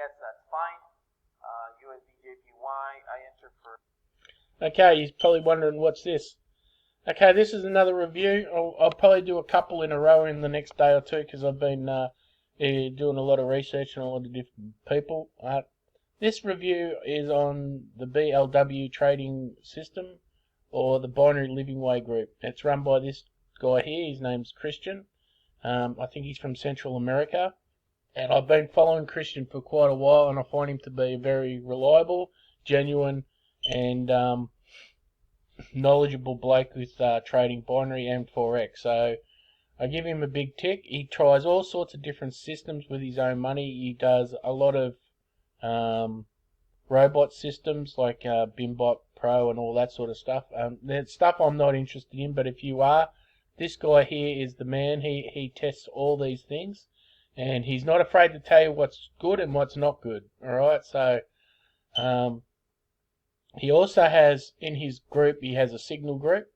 guess that's fine. USDJPY, I enter for... Okay, you're probably wondering what's this. Okay, this is another review. I'll probably do a couple in a row in the next day or two because I've been doing a lot of research on a lot of different people. This review is on the BLW trading system, or the Binary Living Way group. It's run by this guy here. His name's Christian. I think he's from Central America. And I've been following Christian for quite a while, and I find him to be very reliable, genuine, and knowledgeable bloke with trading binary and Forex. So I give him a big tick. He tries all sorts of different systems with his own money. He does a lot of robot systems like Bimbot Pro and all that sort of stuff. That's stuff I'm not interested in, but if you are, this guy here is the man. He tests all these things, and he's not afraid to tell you what's good and what's not good. Alright, so he also has, in his group, he has a signal group.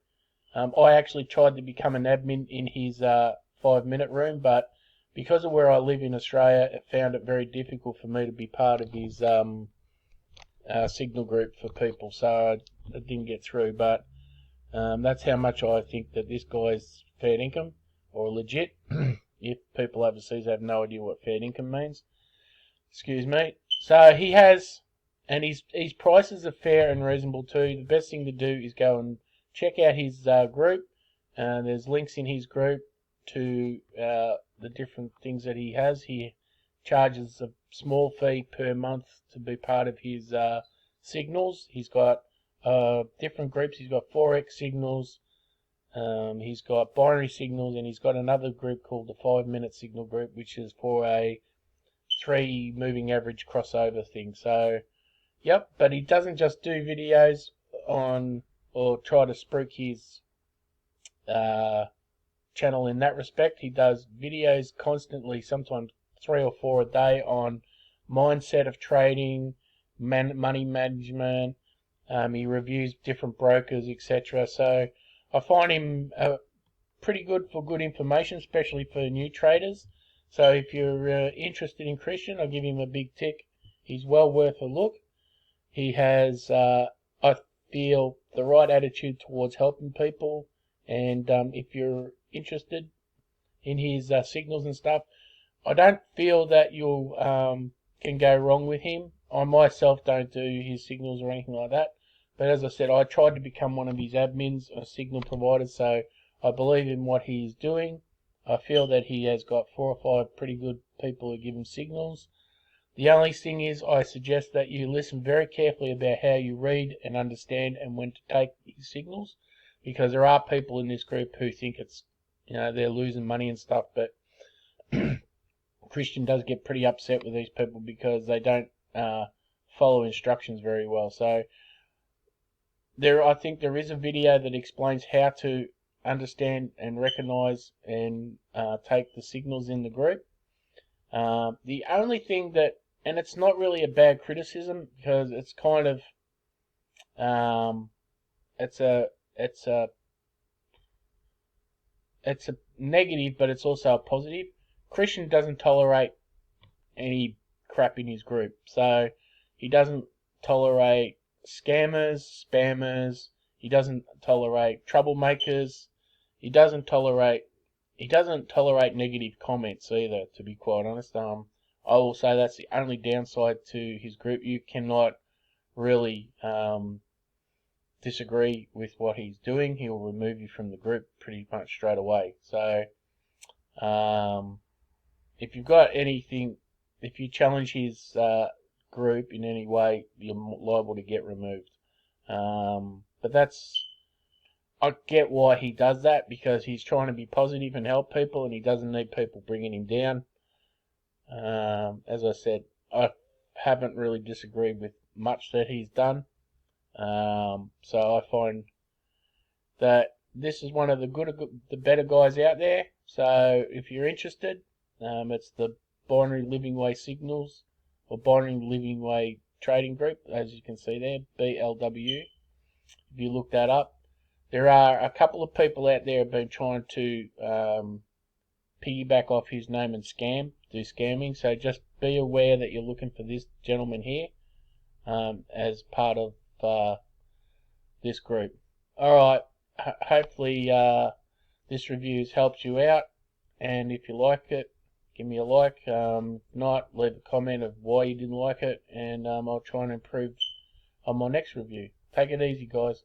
I actually tried to become an admin in his 5-minute room, but because of where I live in Australia, I found it very difficult for me to be part of his signal group for people, so I didn't get through. But that's how much I think that this guy's fair income, or legit, if people overseas have no idea what fair income means. Excuse me. So he has, and his prices are fair and reasonable too. The best thing to do is go and check out his group. There's links in his group to the different things that he has. He charges a small fee per month to be part of his signals. He's got different groups. He's got Forex signals, he's got binary signals, and he's got another group called the 5-minute signal group, which is for a 3 moving average crossover thing. So yep, but he doesn't just do videos on, or try to spruik his channel in that respect. He does videos constantly, sometimes 3 or 4 a day, on mindset of trading, money management. He reviews different brokers, etc. So I find him pretty good for good information, especially for new traders. So if you're interested in Christian, I'll give him a big tick. He's well worth a look. He has, I feel, the right attitude towards helping people. And if you're interested in his signals and stuff, I don't feel that you can go wrong with him. I myself don't do his signals or anything like that. But as I said, I tried to become one of his admins or signal providers, so I believe in what he's doing. I feel that he has got 4 or 5 pretty good people who give him signals. The only thing is, I suggest that you listen very carefully about how you read and understand and when to take his signals, because there are people in this group who think it's, they're losing money and stuff, but Christian does get pretty upset with these people because they don't follow instructions very well. So I think there is a video that explains how to understand and recognize and take the signals in the group. The only thing that, and it's not really a bad criticism, because it's kind of it's a negative, but it's also a positive. Christian doesn't tolerate any crap in his group, so he doesn't tolerate scammers, spammers. He doesn't tolerate troublemakers. He doesn't tolerate negative comments either, to be quite honest. I will say that's the only downside to his group. You cannot really disagree with what he's doing. He'll remove you from the group pretty much straight away. So if you've got anything, if you challenge his group in any way, you're liable to get removed. But I get why he does that, because he's trying to be positive and help people, and he doesn't need people bringing him down. As I said, I haven't really disagreed with much that he's done. So I find that this is one of the better guys out there. So if you're interested, it's the Binary Living Way Signals, or Binary Living Way Trading Group, as you can see there, BLW. If you look that up, there are a couple of people out there who have been trying to piggyback off his name and scam do scamming. So just be aware that you're looking for this gentleman here as part of this group. Alright, hopefully this review has helped you out, and if you like it, give me a like. If not, leave a comment of why you didn't like it, and I'll try and improve on my next review. Take it easy, guys.